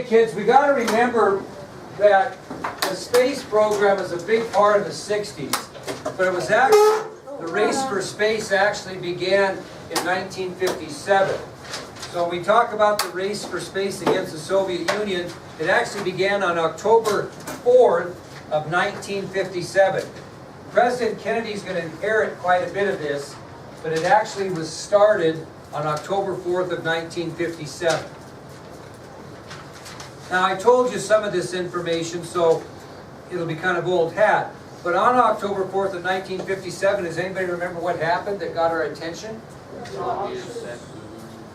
kids, we got to remember that the space program was a big part of the 60s, but it was actually, the race for space actually began in 1957. So when we talk about the race for space against the Soviet Union, it actually began on October 4th of 1957. President Kennedy's going to inherit quite a bit of this, but it actually was started on October 4th of 1957. Now, I told you some of this information, so it'll be kind of old hat. But on October 4th of 1957, does anybody remember what happened that got our attention?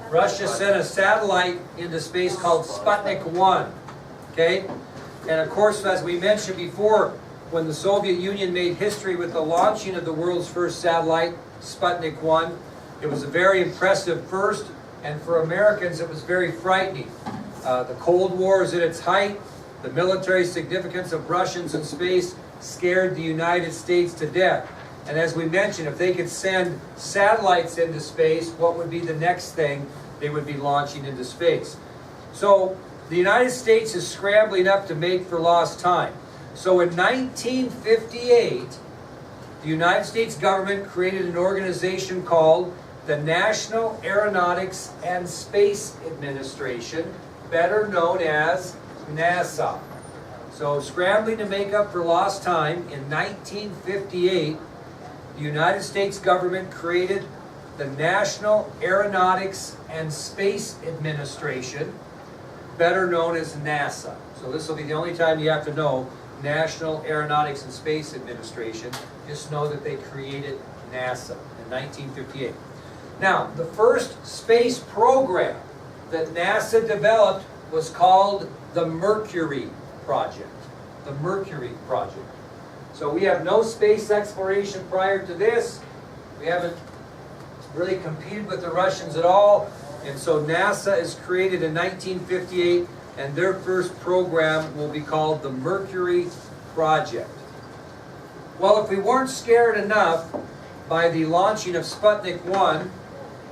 Russia sent a satellite into space called Sputnik 1. Okay? And of course, as we mentioned before, when the Soviet Union made history with the launching of the world's first satellite, Sputnik 1, it was a very impressive first, and for Americans it was very frightening. The Cold War is at its height. The military significance of Russians in space scared the United States to death. And as we mentioned, if they could send satellites into space, what would be the next thing they would be launching into space? So the United States is scrambling up to make for lost time. So in 1958, the United States government created an organization called the National Aeronautics and Space Administration, better known as NASA. So scrambling to make up for lost time, in 1958, the United States government created the National Aeronautics and Space Administration, better known as NASA. So this will be the only time you have to know National Aeronautics and Space Administration. Just know that they created NASA in 1958. Now, the first space program that NASA developed was called the Mercury Project. The Mercury Project. So we have no space exploration prior to this. We haven't really competed with the Russians at all. And so NASA is created in 1958, and their first program will be called the Mercury Project. Well, if we weren't scared enough by the launching of Sputnik 1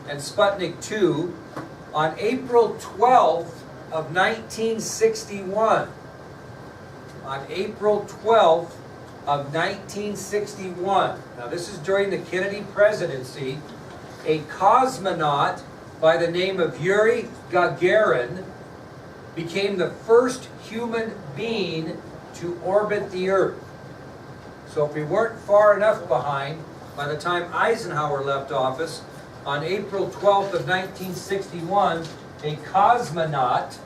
and Sputnik 2, on April 12th of 1961, on April 12th of 1961, now this is during the Kennedy presidency, a cosmonaut by the name of Yuri Gagarin became the first human being to orbit the Earth. So if we weren't far enough behind, by the time Eisenhower left office, on April 12th of 1961, a cosmonaut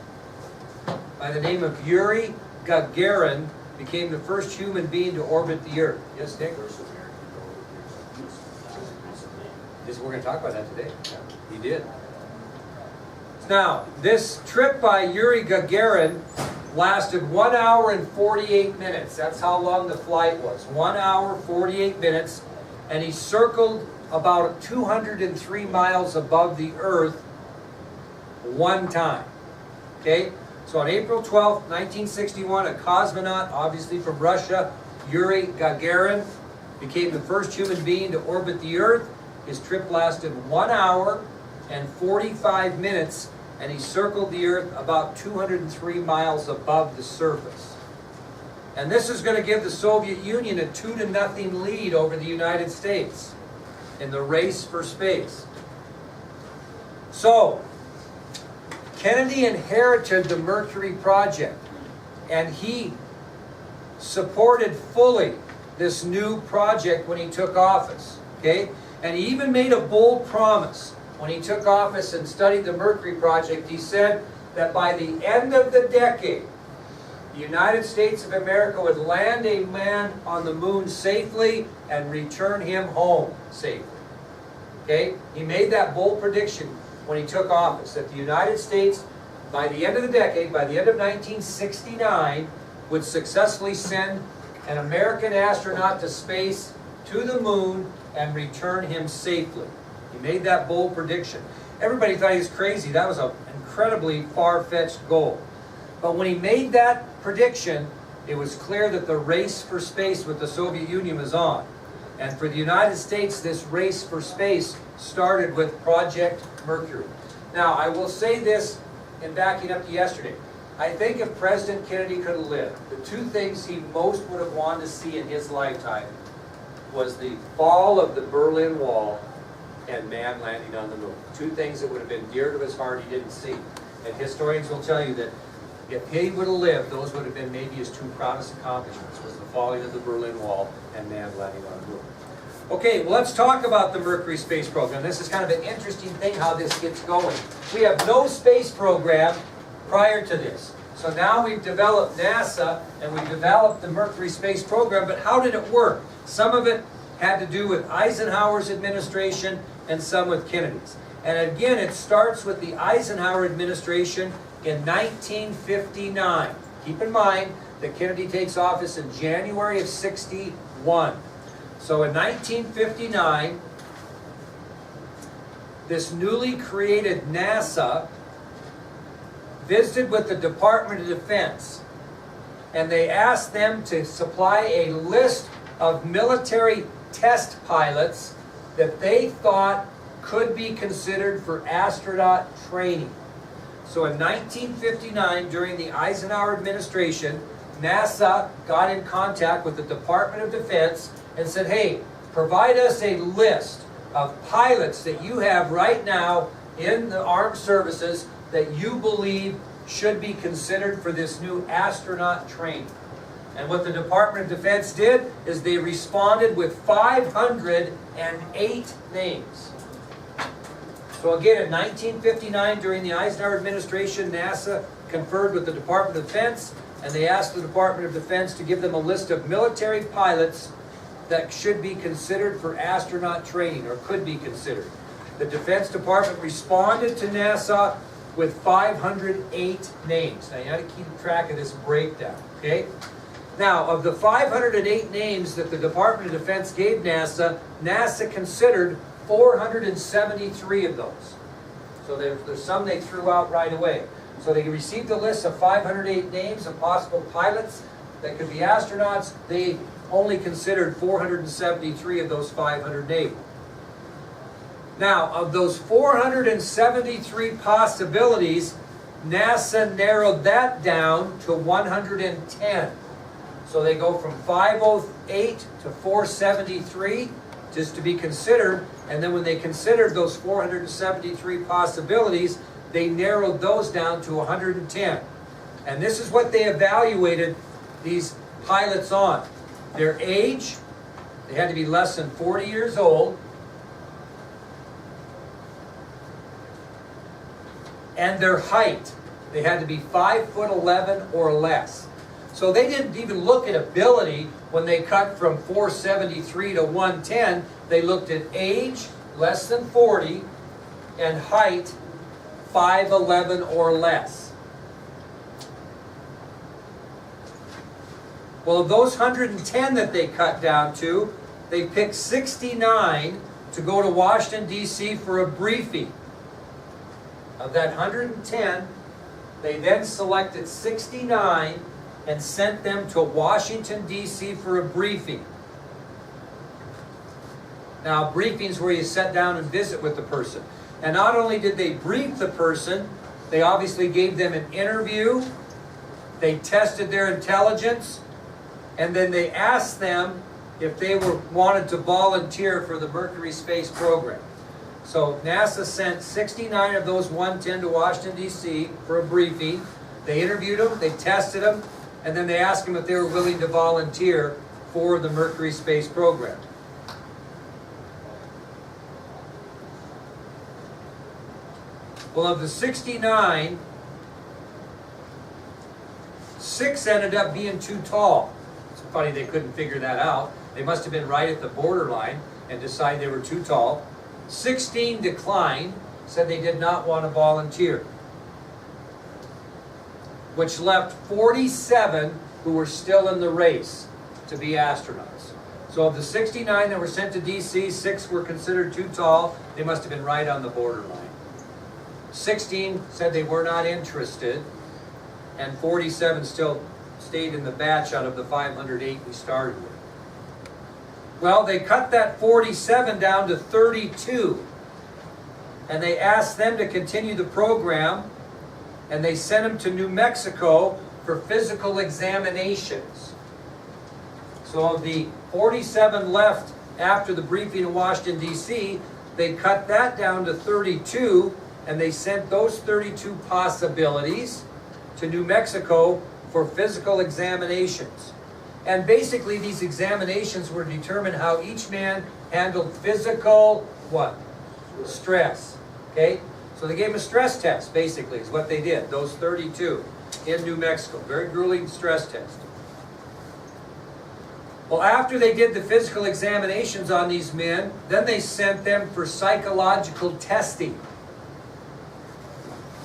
by the name of Yuri Gagarin became the first human being to orbit the Earth. Yes, Dick? Yes, we're going to talk about that today. He did. Now, this trip by Yuri Gagarin lasted 1 hour and 48 minutes. That's how long the flight was. 1 hour, 48 minutes. And he circled about 203 miles above the Earth one time. Okay? So on April 12th, 1961, a cosmonaut, obviously from Russia, Yuri Gagarin, became the first human being to orbit the Earth. His trip lasted 1 hour and 45 minutes, and he circled the Earth about 203 miles above the surface. And this is going to give the Soviet Union a 2-0 lead over the United States in the race for space. So, Kennedy inherited the Mercury Project, and he supported fully this new project when he took office. Okay? And he even made a bold promise when he took office and studied the Mercury Project. He said that by the end of the decade, the United States of America would land a man on the moon safely and return him home safely. Okay? He made that bold prediction when he took office, that the United States, by the end of the decade, by the end of 1969, would successfully send an American astronaut to space, to the moon, and return him safely. He made that bold prediction. Everybody thought he was crazy. That was an incredibly far-fetched goal. But when he made that prediction, it was clear that the race for space with the Soviet Union was on. And for the United States, this race for space started with Project Mercury. Now, I will say this in backing up to yesterday. I think if President Kennedy could have lived, the two things he most would have wanted to see in his lifetime was the fall of the Berlin Wall and man landing on the moon. Two things that would have been dear to his heart he didn't see. And historians will tell you that if he would have lived, those would have been maybe his two proudest accomplishments, was the falling of the Berlin Wall and man landing on the moon. Okay, well, let's talk about the Mercury space program. This is kind of an interesting thing how this gets going. We have no space program prior to this. So now we've developed NASA and we've developed the Mercury space program, but how did it work? Some of it had to do with Eisenhower's administration and some with Kennedy's. And again, it starts with the Eisenhower administration in 1959. Keep in mind that Kennedy takes office in January of '61. So in 1959, this newly created NASA visited with the Department of Defense, and they asked them to supply a list of military test pilots that they thought could be considered for astronaut training. So in 1959, during the Eisenhower administration, NASA got in contact with the Department of Defense and said, hey, provide us a list of pilots that you have right now in the armed services that you believe should be considered for this new astronaut training. And what the Department of Defense did is they responded with 508 names. So again, in 1959, during the Eisenhower administration, NASA conferred with the Department of Defense, and they asked the Department of Defense to give them a list of military pilots that should be considered for astronaut training, or could be considered. The Defense Department responded to NASA with 508 names. Now you got to keep track of this breakdown, okay? Now, of the 508 names that the Department of Defense gave NASA, NASA considered 473 of those. So there's some they threw out right away. So they received a list of 508 names of possible pilots that could be astronauts. They only considered 473 of those 508. Now, of those 473 possibilities, NASA narrowed that down to 110. So they go from 508 to 473 just to be considered, and then when they considered those 473 possibilities, they narrowed those down to 110. And this is what they evaluated these pilots on. Their age, they had to be less than 40 years old, and their height, they had to be 5'11" or less. So they didn't even look at ability when they cut from 473 to 110. They looked at age, less than 40, and height, 5'11" or less. Well, of those 110 that they cut down to, they picked 69 to go to Washington, D.C. for a briefing. Of that 110, they then selected 69 and sent them to Washington, D.C. for a briefing. Now, briefings where you sit down and visit with the person. And not only did they brief the person, they obviously gave them an interview, they tested their intelligence, and then they asked them if they wanted to volunteer for the Mercury space program. So NASA sent 69 of those 110 to Washington, D.C. for a briefing. They interviewed them, they tested them, and then they asked them if they were willing to volunteer for the Mercury space program. Well, of the 69, 6 ended up being too tall. It's funny they couldn't figure that out. They must have been right at the borderline and decided they were too tall. 16 declined, said they did not want to volunteer, which left 47 who were still in the race to be astronauts. So of the 69 that were sent to DC, 6 were considered too tall. They must have been right on the borderline. 16 said they were not interested, and 47 still stayed in the batch out of the 508 we started with. Well, they cut that 47 down to 32, and they asked them to continue the program, and they sent them to New Mexico for physical examinations. So of the 47 left after the briefing in Washington, D.C., they cut that down to 32, and they sent those 32 possibilities to New Mexico for physical examinations. And basically these examinations were to determine how each man handled physical, what? Stress. Okay? So they gave him a stress test, basically, is what they did, those 32 in New Mexico. Very grueling stress test. Well, after they did the physical examinations on these men, then they sent them for psychological testing.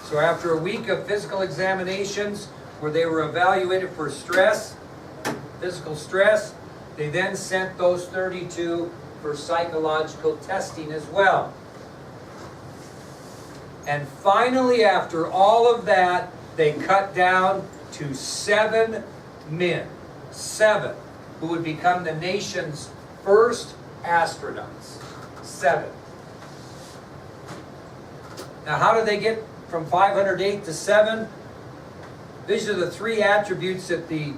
So after a week of physical examinations where they were evaluated for stress, physical stress, they then sent those 32 for psychological testing as well. And finally, after all of that, they cut down to 7 men. 7. Who would become the nation's first astronauts. 7. Now, how did they get from 508 to 7? These are the 3 attributes that the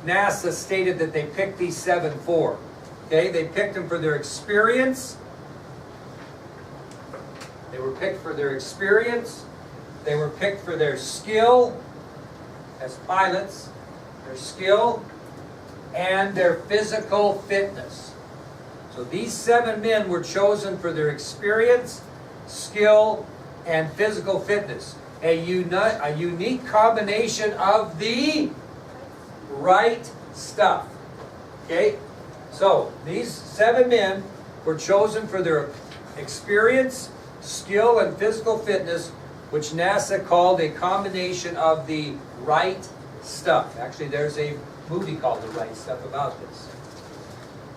NASA stated that they picked these 7 for. Okay, they picked them for their experience. They were picked for their experience. They were picked for their skill as pilots, their skill, and their physical fitness. So these 7 men were chosen for their experience, skill, and physical fitness. A unique combination of the right stuff. Okay? So these 7 men were chosen for their experience, skill, and physical fitness, which NASA called a combination of the right stuff. Actually, there's a movie called The Right Stuff about this.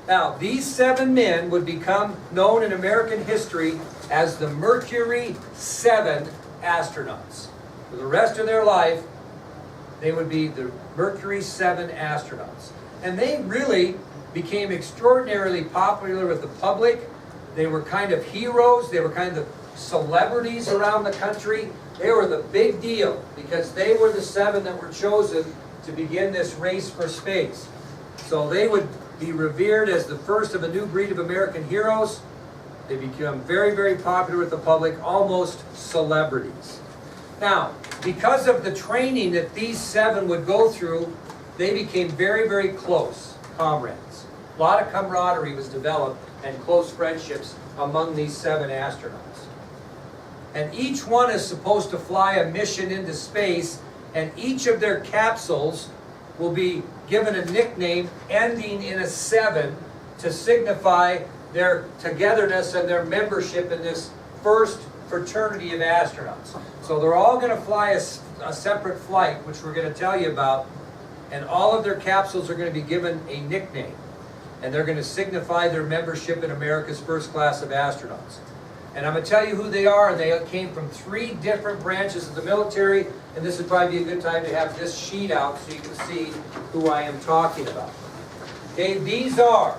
Now, these 7 men would become known in American history as the Mercury 7 astronauts. For the rest of their life, they would be the Mercury 7 astronauts. And they really became extraordinarily popular with the public. They were kind of heroes. They were kind of celebrities around the country. They were the big deal because they were the 7 that were chosen to begin this race for space. So they would be revered as the first of a new breed of American heroes. They become very, very popular with the public, almost celebrities. Now, because of the training that these 7 would go through, they became very, very close comrades. A lot of camaraderie was developed and close friendships among these 7 astronauts. And each one is supposed to fly a mission into space, and each of their capsules will be given a nickname ending in a 7 to signify their togetherness and their membership in this first fraternity of astronauts. So they're all going to fly a separate flight, which we're going to tell you about, and all of their capsules are going to be given a nickname, and they're going to signify their membership in America's first class of astronauts. And I'm going to tell you who they are, and they came from 3 different branches of the military, and this would probably be a good time to have this sheet out so you can see who I am talking about. Okay, these are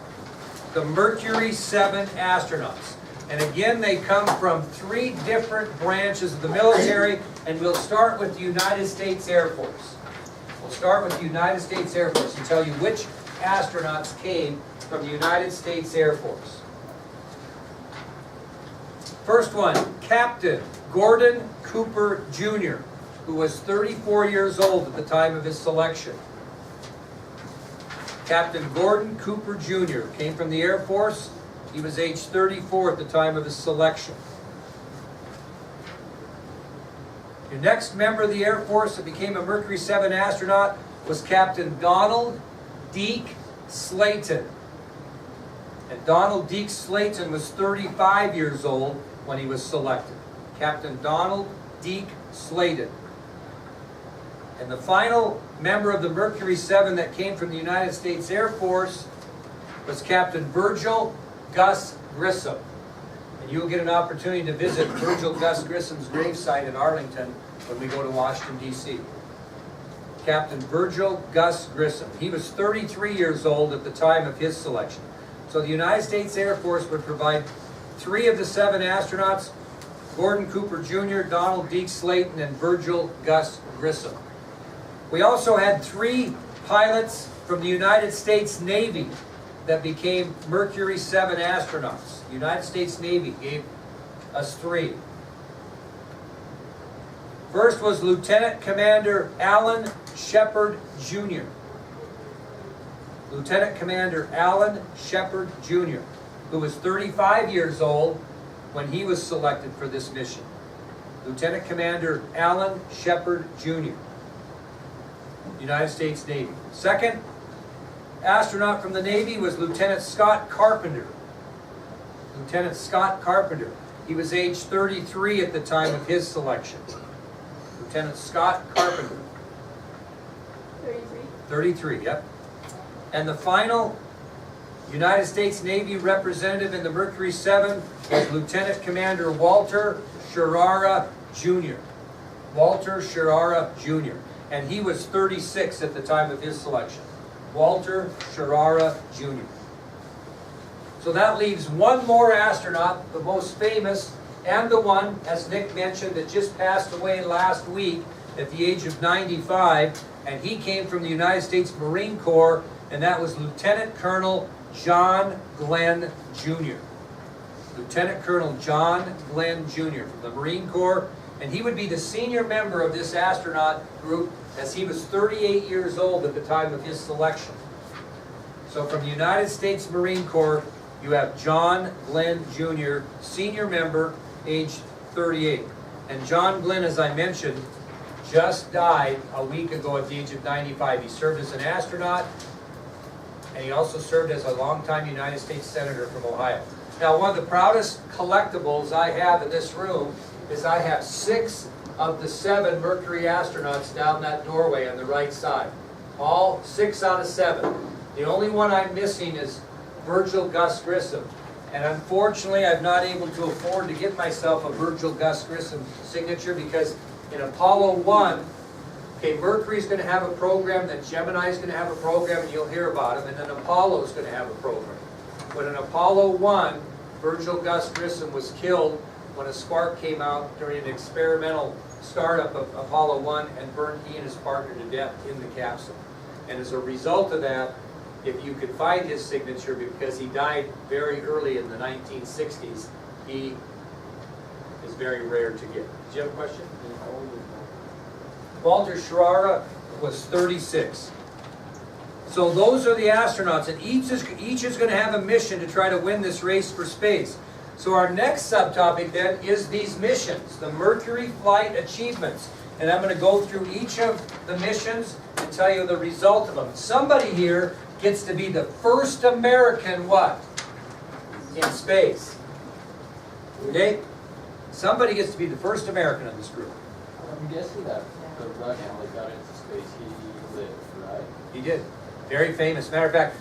the Mercury 7 astronauts. And again, they come from 3 different branches of the military, and we'll start with the United States Air Force. We'll start with the United States Air Force and tell you which astronauts came from the United States Air Force. First one, Captain Gordon Cooper Jr., who was 34 years old at the time of his selection. Captain Gordon Cooper Jr. came from the Air Force. He was age 34 at the time of his selection. Your next member of the Air Force that became a Mercury 7 astronaut was Captain Donald Deke Slayton. And Donald Deke Slayton was 35 years old when he was selected. Captain Donald Deke Slayton. And the final member of the Mercury 7 that came from the United States Air Force was Captain Virgil Gus Grissom. And you'll get an opportunity to visit Virgil Gus Grissom's gravesite in Arlington when we go to Washington, D.C. Captain Virgil Gus Grissom. He was 33 years old at the time of his selection. So the United States Air Force would provide 3 of the 7 astronauts Gordon Cooper Jr., Donald Deke Slayton, and Virgil Gus Grissom. We also had 3 pilots from the United States Navy that became Mercury 7 astronauts. The United States Navy gave us 3. First was Lieutenant Commander Alan Shepard Jr. Lieutenant Commander Alan Shepard Jr., who was 35 years old when he was selected for this mission. Lieutenant Commander Alan Shepard Jr., United States Navy. Second astronaut from the Navy was Lieutenant Scott Carpenter. Lieutenant Scott Carpenter. He was age 33 at the time of his selection. Lieutenant Scott Carpenter. 33? 33, yep. And the final United States Navy representative in the Mercury 7 was Lieutenant Commander Walter Sharara Jr. Walter Sharara Jr. And he was 36 at the time of his selection. Walter Sharara Jr. So that leaves one more astronaut, the most famous, and the one, as Nick mentioned, that just passed away last week at the age of 95, and he came from the United States Marine Corps, and that was Lieutenant Colonel John Glenn Jr. Lieutenant Colonel John Glenn Jr. from the Marine Corps, and he would be the senior member of this astronaut group as he was 38 years old at the time of his selection. So from the United States Marine Corps, you have John Glenn Jr., senior member, age 38. And John Glenn, as I mentioned, just died a week ago at the age of 95. He served as an astronaut, and he also served as a longtime United States Senator from Ohio. Now, one of the proudest collectibles I have in this room is I have 6 of the 7 Mercury astronauts down that doorway on the right side. All 6 out of 7. The only one I'm missing is Virgil Gus Grissom. And unfortunately, I'm not able to afford to get myself a Virgil Gus Grissom signature because in Apollo 1, okay, Mercury's going to have a program, then Gemini's going to have a program, and you'll hear about them, and then Apollo's going to have a program. When in Apollo 1, Virgil Gus Grissom was killed when a spark came out during an experimental startup of Apollo 1 and burned he and his partner to death in the capsule. And as a result of that, if you could find his signature, because he died very early in the 1960s, he is very rare to get. Did you have a question? Walter Sharara was 36. So those are the astronauts, and each is going to have a mission to try to win this race for space. So our next subtopic then is these missions, the Mercury flight achievements. And I'm going to go through each of the missions and tell you the result of them. Somebody here gets to be the first American what? In space. Okay? Somebody gets to be the first American in this group. I'm guessing that the Russian that got into space, he lived, right? He did. Very famous. Matter of fact,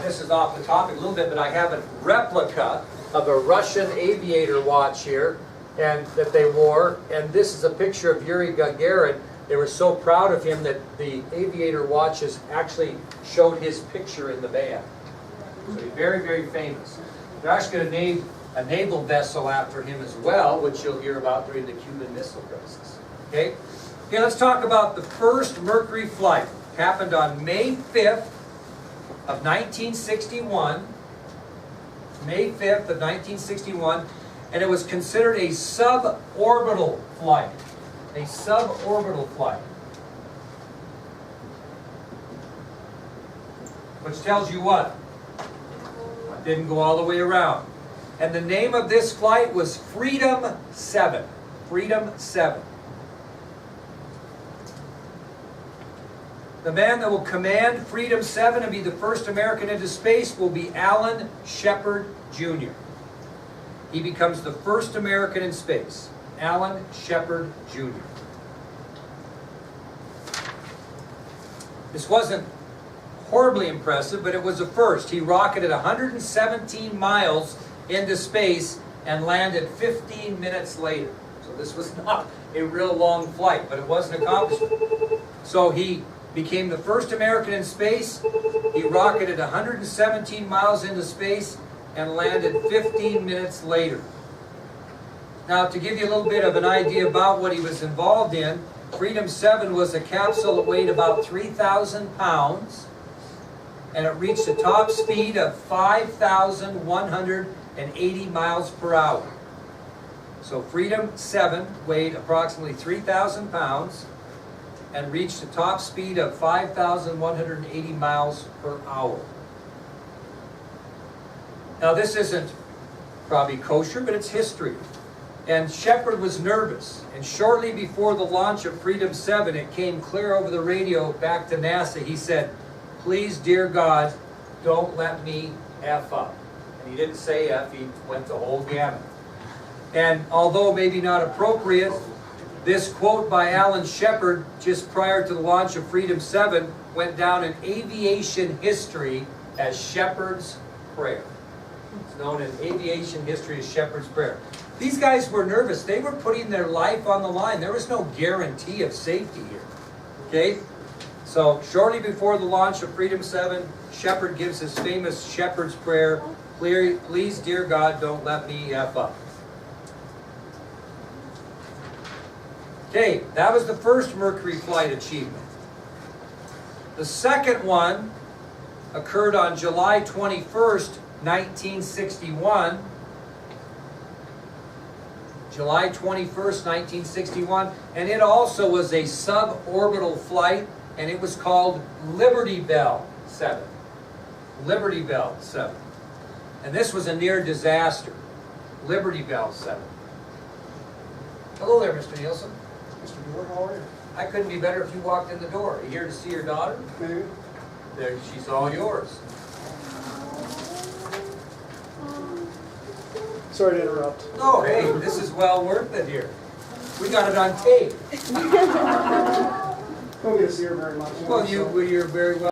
this is off the topic a little bit, but I have a replica of a Russian Aviator watch here, and that they wore. And this is a picture of Yuri Gagarin. They were so proud of him that the Aviator watches actually showed his picture in the band. So he's very, very famous. They're actually going to name a naval vessel after him as well, which you'll hear about during the Cuban Missile Crisis. Okay? Okay, let's talk about the first Mercury flight. It happened on May 5th of 1961. May 5th of 1961. And it was considered a suborbital flight. A suborbital flight. Which tells you what? It didn't go all the way around. And the name of this flight was Freedom 7. Freedom 7. The man that will command Freedom 7 and be the first American into space will be Alan Shepard Jr. He becomes the first American in space. Alan Shepard Jr. This wasn't horribly impressive, but it was a first. He rocketed 117 miles into space and landed 15 minutes later. So this was not a real long flight, but it was an accomplishment. So he became the first American in space. He rocketed 117 miles into space and landed 15 minutes later. Now, to give you a little bit of an idea about what he was involved in, Freedom 7 was a capsule that weighed about 3,000 pounds, and it reached a top speed of 5,180 miles per hour. So Freedom 7 weighed approximately 3,000 pounds and reached a top speed of 5,180 miles per hour. Now, this isn't probably kosher, but it's history. And Shepard was nervous, and shortly before the launch of Freedom 7, it came clear over the radio back to NASA. He said, "Please, dear God, don't let me F up." And he didn't say F, he went the whole gamut. And although maybe not appropriate, this quote by Alan Shepard just prior to the launch of Freedom 7 went down in aviation history as Shepard's Prayer. It's known in aviation history as Shepard's Prayer. These guys were nervous. They were putting their life on the line. There was no guarantee of safety here. Okay? So, shortly before the launch of Freedom 7, Shepard gives his famous Shepard's Prayer, "Please, dear God, don't let me F up." Okay, that was the first Mercury flight achievement. The second one occurred on July 21st, 1961. July 21st, 1961, and it also was a suborbital flight, and it was called Liberty Bell 7. Liberty Bell 7. And this was a near disaster. Liberty Bell 7. Hello there, Mr. Nielsen. Mr. Bueller, how are you? I couldn't be better if you walked in the door. Are you here to see your daughter? Maybe. There, she's all yours. Sorry to interrupt. Oh, hey, this is well worth it here. We got it on tape. Don't get to see her very much. Well, you're very well.